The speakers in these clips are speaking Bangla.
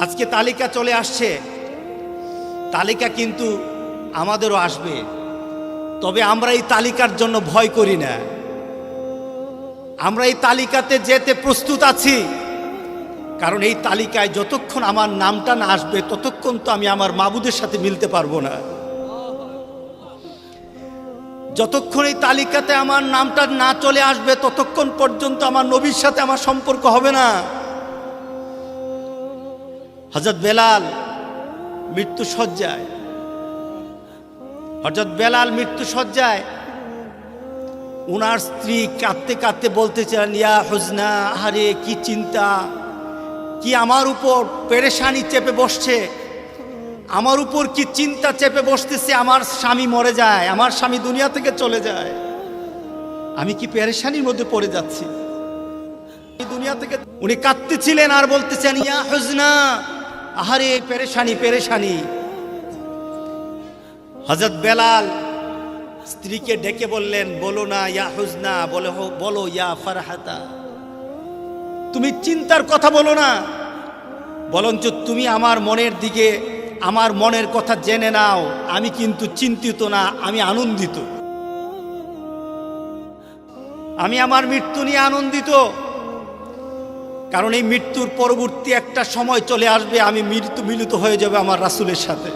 আজকে তালিকা চলে আসছে, তালিকা কিন্তু আমাদেরও আসবে, তবে আমরা এই তালিকার জন্য ভয় করি না। আমরা এই তালিকাতে যেতে প্রস্তুত আছি, কারণ এই তালিকায় যতক্ষণ আমার নামটা না আসবে ততক্ষণ তো আমি আমার মাবুদের সাথে মিলতে পারবো না। যতক্ষণ এই তালিকাতে আমার নামটা না চলে আসবে ততক্ষণ পর্যন্ত আমার নবীর সাথে আমার সম্পর্ক হবে না। হযরত বেলাল মৃত্যু শয্যায়, হযরত বেলাল মৃত্যু শয্যায়, উনার স্ত্রী কাঁদতে কাঁদতে বলতেছিলেন, ইয়া হুজনা, আহারে কি চিন্তা, কি আমার উপর পেরেশানি চেপে বসছে, আমার উপর কি চিন্তা চেপে বসতেছে, আমার স্বামী মরে যায়, আমার স্বামী দুনিয়া থেকে চলে যায়, আমি কি পেরেশানির মধ্যে পড়ে যাচ্ছি দুনিয়া থেকে। উনি কাঁদতেছিলেন আর বলতেছেন, ইয়া হুজনা, আহারে পেরেশানি পেরেশানি। হযরত বেলাল স্ত্রীকে ডেকে বললেন, বলো না ইয়া হুজনা, বলো ইয়া ফারহাতা, তুমি চিন্তার কথা বলো না, বরঞ্চ তুমি আমার মনের দিকে, আমার মনের কথা জেনে নাও, আমি কিন্তু চিন্তিত না, আমি আনন্দিত, আমি আমার মৃত্যু নিয়ে আনন্দিত। কারণ এই মৃত্যুর পরবর্তী একটা সময় চলে আসবে, আমি মিলিত হয়ে যাবে আমার রাসূলের সাথে,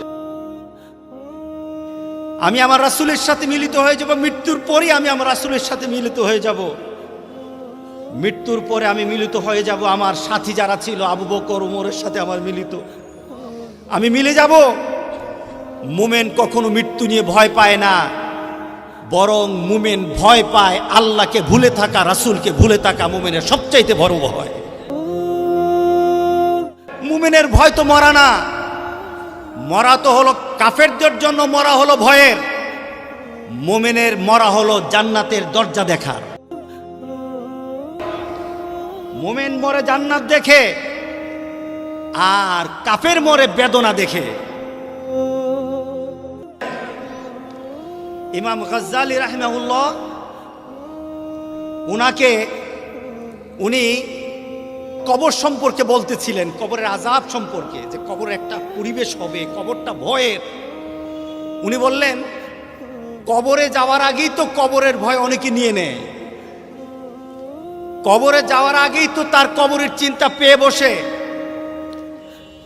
আমি আমার রাসূলের সাথে মিলিত হয়ে যাব। মৃত্যুর পরে আমি আমার রাসূলের সাথে মিলিত হয়ে যাব, মৃত্যুর পরে আমি মিলিত হয়ে যাব আমার সাথী যারা ছিল আবু বকর ওমরের সাথে আমার মিলিত, আমি মিলে যাব। মুমিন কখনো মৃত্যু নিয়ে ভয় পায় না, বরং মুমিন ভয় পায় আল্লাহকে ভুলে থাকা, রাসূলকে ভুলে থাকা মুমিনের সবচাইতে বড় ভয়। মুমিনের ভয় তো মরা না, মরা তো হলো কাফেরদের জন্য, মরা হলো ভয়ের। মুমিনের মরা হলো জান্নাতের দরজা দেখার। মুমিন মরে জান্নাত দেখে, আর কাফের মরে বেদনা দেখে। ইমাম গাজ্জালী রাহিমাহুল্লাহ, উনি কবর সম্পর্কে বলতেছিলেন, কবরের আযাব সম্পর্কে, যে কবরের একটা পরিবেশ হবে, কবরটা ভয়ের। উনি বললেন, কবরে যাওয়ার আগেই তো কবরের ভয় অনেকে নিয়ে নেয়, কবরে যাওয়ার আগেই তো তার কবরের চিন্তা পেয়ে বসে,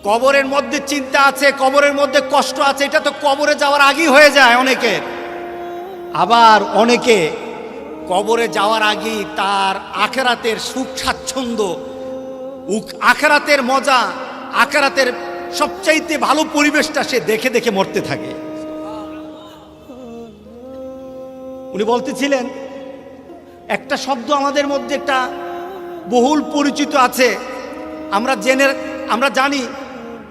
কবরের মধ্যে চিন্তা আছে, কবরের মধ্যে কষ্ট আছে, এটা তো কবরে যাওয়ার আগেই হয়ে যায় অনেকের। আবার অনেকে কবরে যাওয়ার আগেই তার আখিরাতের সুখ স্বাচ্ছন্দ্য, আখিরাতের মজা, আখিরাতের সবচাইতে ভালো পরিবেশটা সে দেখে দেখে মরতে থাকে। উনি বলতেছিলেন, একটা শব্দ আমাদের মধ্যে একটা বহুল পরিচিত আছে, আমরা জানি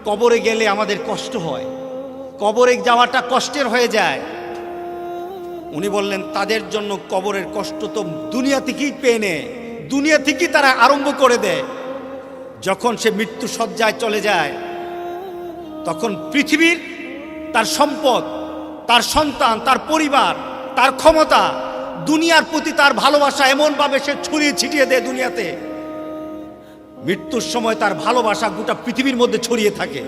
কবরে গেলে আমাদের কষ্ট হয়, কবরে যাওয়াটা কষ্টের হয়ে যায়। উনি বললেন, তাদের জন্য কবরের কষ্ট তো দুনিয়া থেকেই পেয়ে নেয়, দুনিয়া থেকেই তারা আরম্ভ করে দেয়। যখন সে মৃত্যু শয্যায় চলে যায়, তখন পৃথিবীর তার সম্পদ, তার সন্তান, তার পরিবার, তার ক্ষমতা, দুনিয়ার প্রতি তার ভালোবাসা এমনভাবে সে ছড়িয়ে ছিটিয়ে দেয় দুনিয়াতে, মৃত্যুর সময় তার ভালোবাসা গোটা পৃথিবীর মধ্যে ছড়িয়ে থাকে।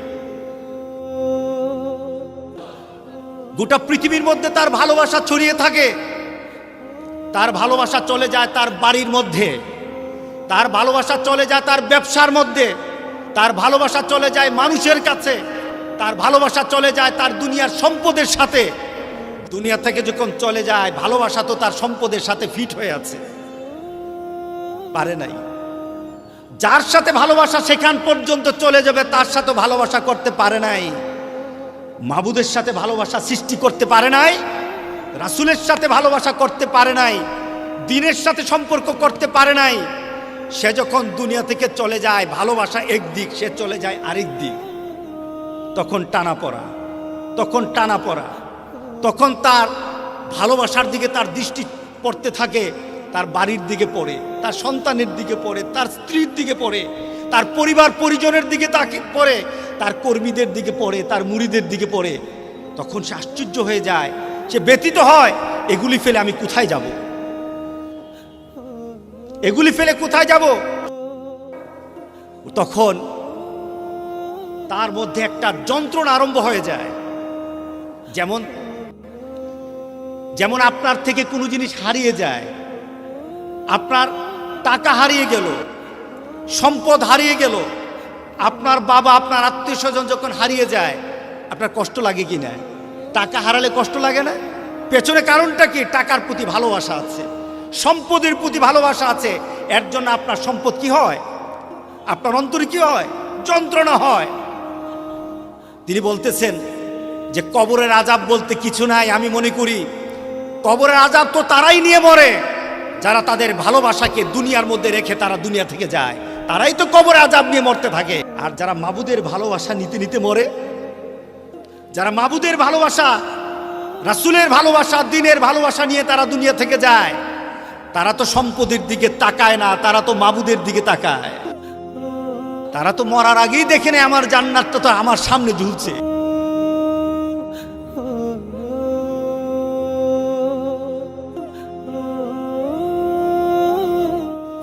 গোটা পৃথিবীর মধ্যে তার ভালোবাসা ছড়িয়ে থাকে। তার ভালোবাসা চলে যায় তার বাড়ির মধ্যে, তার ভালোবাসা চলে যায় তার ব্যবসার মধ্যে, তার ভালোবাসা চলে যায় মানুষের কাছে, তার ভালোবাসা চলে যায় তার দুনিয়ার সম্পদের সাথে। দুনিয়া থেকে যখন চলে যায়, ভালোবাসা তো তার সম্পদের সাথে ফিট হয়ে আছে, পারে নাই। যার সাথে ভালোবাসা সেখান পর্যন্ত চলে যাবে, তার সাথে ভালোবাসা করতে পারে নাই, মাবুদের সাথে ভালোবাসা সৃষ্টি করতে পারে নাই, রাসূলের সাথে ভালোবাসা করতে পারে নাই, দ্বীনের সাথে সম্পর্ক করতে পারে নাই। সে যখন দুনিয়া থেকে চলে যায়, ভালোবাসা একদিক, সে চলে যায় আরেক দিক। তখন টানাপড়া, তখন টানাপড়া, তখন তার ভালোবাসার দিকে তার দৃষ্টি পড়তে থাকে, তার বাড়ির দিকে পড়ে, তার সন্তানের দিকে পড়ে, তার স্ত্রীর দিকে পড়ে, তার পরিবার পরিজনের দিকে তাকে পড়ে, তার কর্মীদের দিকে পড়ে, তার মুরিদের দিকে পড়ে। তখন সে আশ্চর্য হয়ে যায়, সে ব্যথিত হয়, এগুলি ফেলে আমি কোথায় যাব, এগুলি ফেলে কোথায় যাব। তখন তার মধ্যে একটা যন্ত্রণা আরম্ভ হয়ে যায়। যেমন যেমন আপনার থেকে কোনো জিনিস হারিয়ে যায়, আপনার টাকা হারিয়ে গেল, সম্পদ হারিয়ে গেল, আপনার বাবা, আপনার আত্মীয় স্বজন যখন হারিয়ে যায়, আপনার কষ্ট লাগে কি না? টাকা হারালে কষ্ট লাগে না? পেছনে কারণটা কি? টাকার প্রতি ভালোবাসা আছে, সম্পদের প্রতি ভালোবাসা আছে। এর জন্য আপনার সম্পদ কি হয়? আপনার অন্তরে কি হয়? যন্ত্রণা হয়। তিনি বলতেছেন যে কবরের আযাব বলতে কিছু নাই। আমি মনে করি কবরের আযাব তো তারাই নিয়ে মরে যারা তাদের ভালোবাসাকে দুনিয়ার মধ্যে রেখে তারা দুনিয়া থেকে যায়, তারাই তো কবরের আযাব নিয়ে মরতে থাকে। আর যারা মাবুদের ভালোবাসা নিতে নিতে মরে, যারা মাবুদের ভালোবাসা, রাসূলের ভালোবাসা, দ্বীনের ভালোবাসা নিয়ে তারা দুনিয়া থেকে যায়, তারা তো সম্পদের দিকে তাকায় না, তারা তো মাবুদের দিকে তাকায়। তারা তো মরার আগেই দেখে নেয় আমার জান্নাতটা তো আমার সামনে ঝুলছে।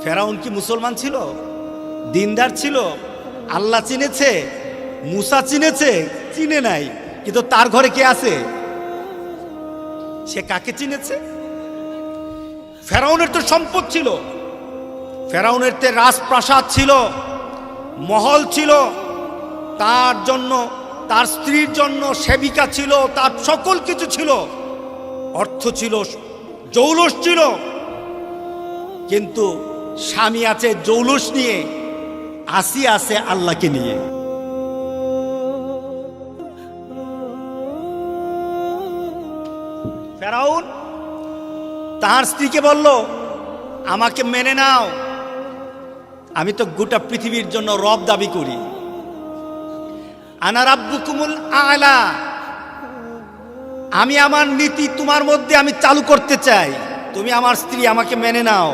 ফেরাউন কি মুসলমান ছিল? দিনদার ছিল? আল্লাহ চিনেছে? মুসা চিনেছে? চিনে নাই। কিন্তু তার ঘরে কে আছে? সে কাকে চিনেছে? ফেরাউনের তো সম্পদ ছিল, ফেরাউনের তো রাজপ্রাসাদ ছিল, মহল ছিল, তার জন্য, তার স্ত্রীর জন্য সেবিকা ছিল, তার সকল কিছু ছিল, অর্থ ছিল, জৌলুস ছিল। কিন্তু স্বামী আছে জৌলুস নিয়ে, আসিয়া আছে আল্লাহকে নিয়ে। ফেরাউন তার স্ত্রীকে বলল, আমাকে মেনে নাও, আমি তো গোটা পৃথিবীর জন্য রব দাবি করি। আনা রাব্বুকুমুল আ'লা, আমি আমার নীতি তোমার মধ্যে আমি চালু করতে চাই, তুমি আমার স্ত্রী, আমাকে মেনে নাও।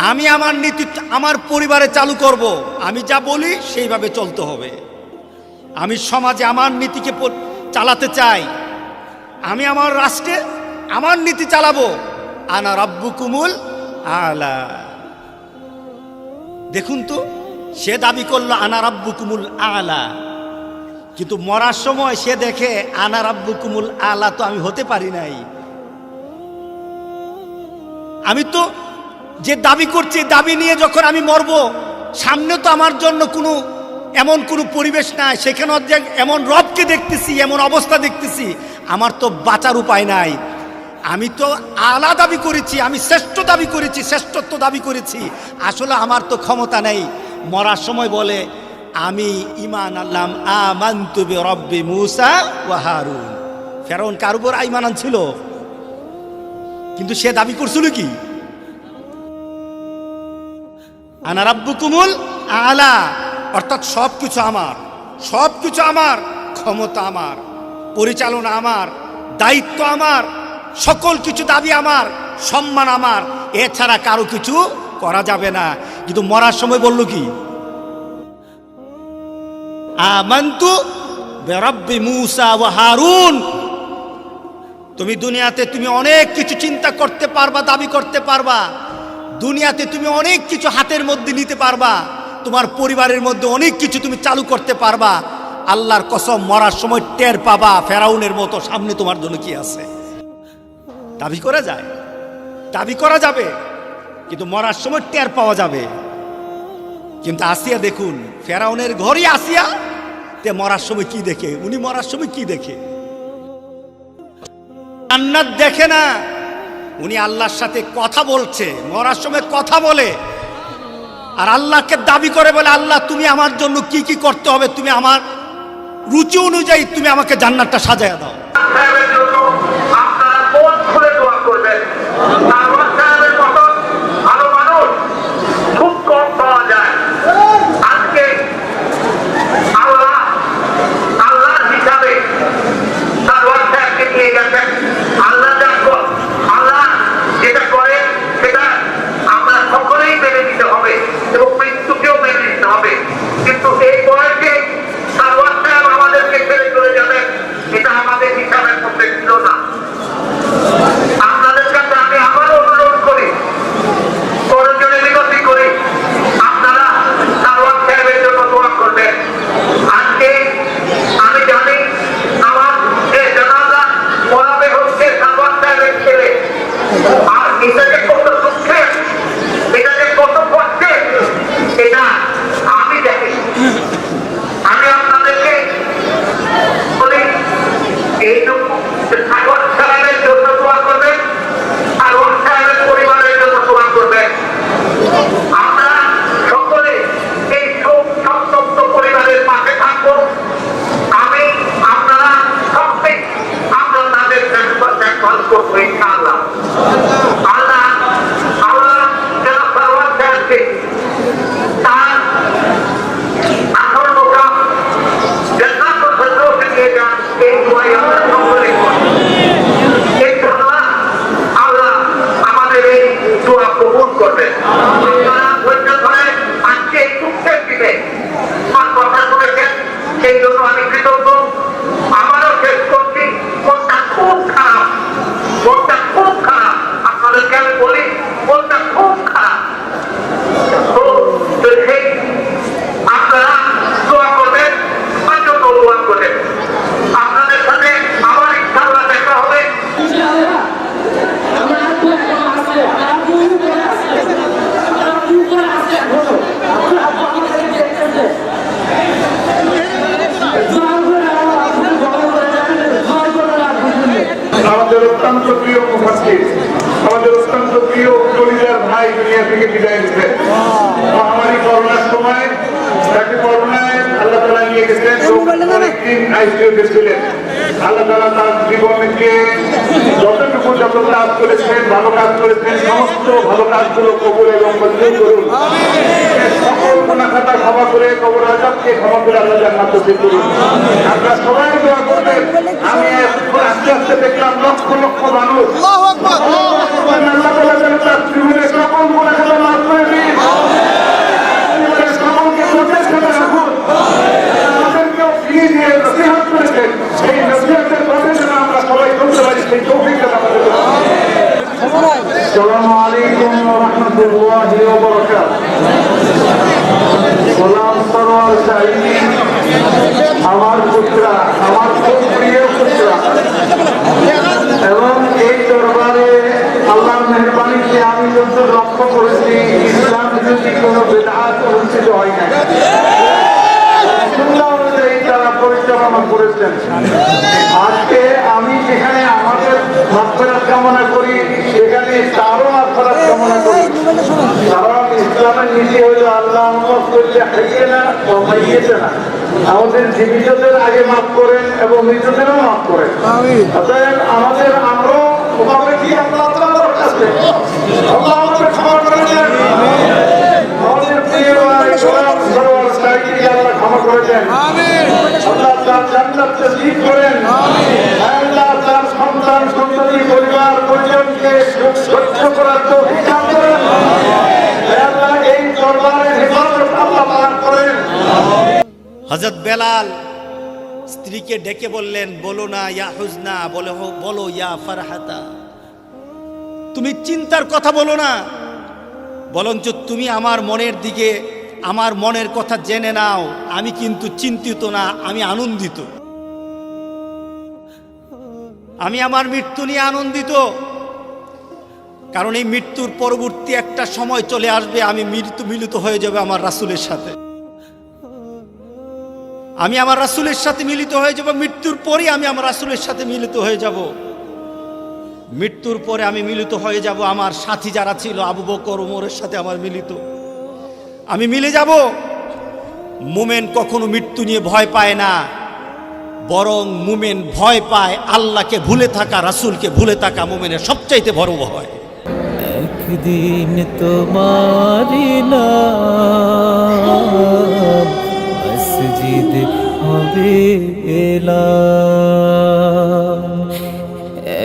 আমি আমার নীতি আমার পরিবারে চালু করব, আমি যা বলি সেইভাবে চলতে হবে। আমি সমাজে আমার নীতিকে চালাতে চাই, আমি আমার রাষ্ট্রে আমার নীতি চালাবো। আনা রাব্বুকুমুল আ'লা। দেখুন তো, সে দাবি করলো আনা রাব্বুকুমুল আ'লা, কিন্তু মরার সময় সে দেখে আনা রাব্বুকুমুল আ'লা তো আমি হতে পারি নাই। আমি তো যে দাবি করছি, দাবি নিয়ে যখন আমি মরব, সামনে তো আমার জন্য কোনো এমন কোনো পরিবেশ নাই, সেখানে এমন রবকে দেখতেছি, এমন অবস্থা দেখতেছি, আমার তো বাঁচার উপায় নাই। আমি তো আলা দাবি করেছি, আমি শ্রেষ্ঠ দাবি করেছি, শ্রেষ্ঠত্ব দাবি করেছি, আসলে আমার তো ক্ষমতা নেই। মরার সময় বলে, আমি ঈমান আনলাম, আমানতু বিরব্বি মূসা ওয়া হারুন। ফেরাউন কার উপর ঈমান আনছিল? কিন্তু সে দাবি করছিল কি? আনা রাব্বুকুমুল আ'লা, অর্থাৎ সবকিছু আমার, সবকিছু আমার, ক্ষমতা আমার, পরিচালনা আমার, দায়িত্ব আমার, সকল কিছু দাবি আমার, সম্মান আমার, এছাড়া কারো কিছু করা যাবে না। কিন্তু মরার সময় বলল কি? আমানতু বিরব্বি মূসা ওয়া হারুন। তুমি দুনিয়াতে তুমি অনেক কিছু চিন্তা করতে পারবা, দাবি করতে পারবা, দুনিয়াতে তুমি অনেক কিছু হাতের মধ্যে নিতে পারবা, তোমার পরিবারের মধ্যে অনেক কিছু তুমি চালু করতে পারবা। আল্লাহর কসম, মরার সময় টের পাবা ফেরাউনের মতো সামনে তোমার জন্য কি আছে। দাবি করা যায়, দাবি করা যাবে, কিন্তু মরার সময় টের পাওয়া যাবে। কিন্তু আসিয়া দেখুন, ফেরাউনের ঘরই আসিয়া, তে মরার সময় কি দেখে? উনি মরার সময় কি দেখে? জান্নাত দেখে না, উনি আল্লাহর সাথে কথা বলছে, মরার সময় কথা বলে, আর আল্লাহকে দাবি করে বলে, আল্লাহ তুমি আমার জন্য কি কি করতে হবে, তুমি আমার রুচি অনুযায়ী তুমি আমাকে জান্নাতটা সাজায়া দাও। খুব কম পাওয়া যায়। আজকে আল্লাহ দিন আইসিইউতে ছিলেন। আল্লাহ তাআলা তার জীবনকে যতটুকু যত কাজ করেছেন, ভালো কাজ করেছেন, সমস্ত ভালো কাজগুলো কবুল এবং মঞ্জুর করুন। সকল গুনাহ খাতা ক্ষমা করে, কবর আযাবকে ক্ষমা করে আল্লাহ জান্নাত নসিব করুন। আমরা সবাই দোয়া করবেন। আমি আস্তে আস্তে দেখলাম লক্ষ লক্ষ মানুষ। আল্লাহু আকবার। আল্লাহ তাআলা যেন তার জীবনের সকল গুনাহ খাতা মাফ করে দিন। সকলকে সতেজ করে রাখুন। আমাদেরকেও ফিরিয়ে দিয়ে নসিহত করেছেন, সেই নসিহতের পথে যেন আমরা সবাই চলতে পারি, সেই তৌফিক যেন আমাদের দেন। আসসালামু আলাইকুম ওয়া রাহমাতুল্লাহি ওয়া বারাকাতুহু। গোলাম সরওয়ার সাইদি আমার পুত্রা, আমার খুব প্রিয় পুত্রা, এবং এই দরবারে আল্লাহর মেহরবানিতে আমি যত লক্ষ্য করেছি ইসলাম বিরোধী কোনো বিদআত অনুষ্ঠিত হয় না। সুন্নাহ অনুযায়ী তারা পরিচালনা করেছেন। আজকে আমি যেখানে আমাদের মাগফিরাত কামনা করি, সেখানে তারও মাগফিরাত কামনা করি। কারণ ইসলামের নীতি হইল আল্লাহ মাফ করলে হাইয়েনা ও মাইয়েতেনা। আমাদের জীবিতদের আগে মাফ করেন এবং মৃতদেরও মাফ করেন। অতএব আমাদের আমরাও ওভাবে কি আল্লাহ তাআলার কাছে আল্লাহ আমাদের ক্ষমা করে দেন। আমাদের প্রিয় ভাই গোলাম সরওয়ার সাইদি আল্লাহ ক্ষমা করে দেন। আল্লাহ তার জান্নাত নসিব করেন। আল্লাহ তার সন্তান সন্ততি পরিবার পরিজনকে সহ্য করার তৌফিক দান করেন। আল্লাহ এই দরবারের হেফাজত আল্লাহ দান করেন। হযরত বেলাল স্ত্রীকে ডেকে বললেন, বলো না ইয়া হুজনা, বলো ইয়া ফারহাতা। তুমি চিন্তার কথা বলো না, বরঞ্চ তুমি আমার মনের দিকে, আমার মনের কথা জেনে নাও। আমি কিন্তু চিন্তিত না, আমি আনন্দিত। আমি আমার মৃত্যু নিয়ে আনন্দিত, কারণ এই মৃত্যুর পরবর্তী একটা সময় চলে আসবে, আমি মিলিত হয়ে যাবে আমার রাসূলের সাথে। আমি আমার রাসূলের সাথে মিলিত হয়ে যাব। মৃত্যুর পরে আমি আমার রাসূলের সাথে মিলিত হয়ে যাব। মৃত্যুর পরে আমি মিলিত হয়ে যাব আমার সাথী যারা ছিল, আবু বকর ওমরের সাথে আমার মিলিত, আমি মিলে যাব। মুমিন কখনো মৃত্যু নিয়ে ভয় পায় না, বরং মুমিন ভয় পায় আল্লাহকে ভুলে থাকা, রাসূলকে ভুলে থাকা মুমিনের সবচাইতে বড় ভয়। একদিন তোমারি নাম মসজিদ হবে এলান।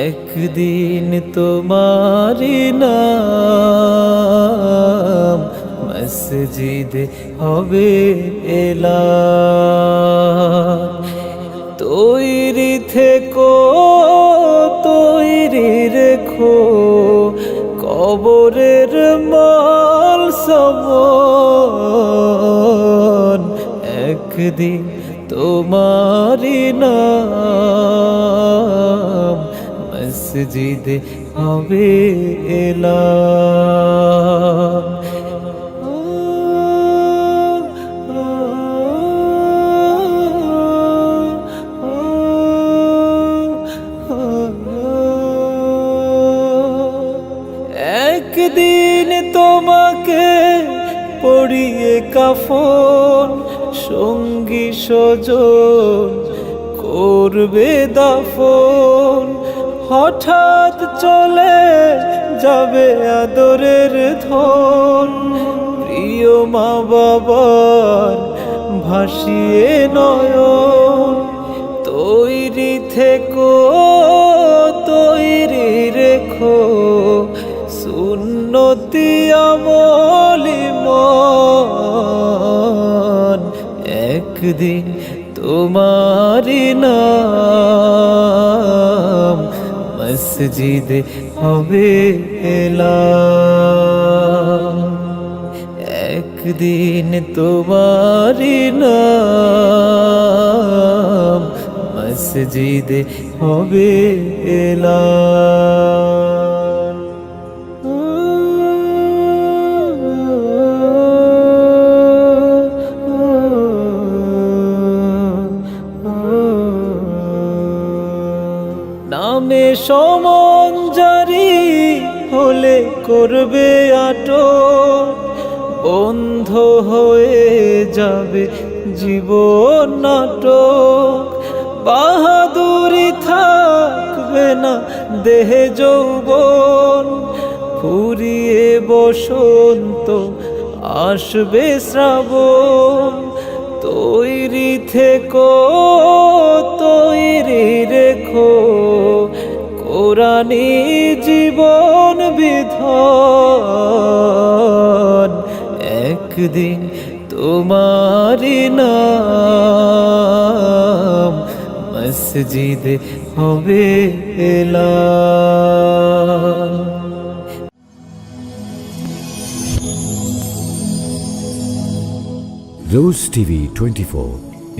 একদিন তোমারি নাম মসজিদ হবে এলান। তৈরি থেকো, তৈরি রেখো কবরের মাল সমান। একদিন তোমারি নাম মসজিদ হবে এলান। একদিন তোমাকে পরিয়ে কাফন, সঙ্গী স্বজন করবে দাফন। হঠাৎ চলে যাবে আদরের ধন, প্রিয় মা বাবার ভাসিয়ে নয়ন। তৈরি থেকো, তৈরি রেখো সুন্নতি আমলি মন। একদিন তোমারি নাম মসজিদ হবে এলান। একদিন তোমারি নাম মসজিদ হবে এলান। নামে সমন জারি হলে করবে আটক, বন্ধ হয়ে যাবে জীবন নাটক। বাহাদুরি থাকবে না দেহে যৌবন, ফুরিয়ে বসন্ত আসবে শ্রাবণ। তৈরি থেকো, তৈরি রেখো কোরআনি জীবন বিধান, একদিন তোমারি নাম মসজিদে হবে এলান। Rose TV 24.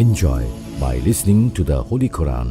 Enjoy by listening to the Holy Quran.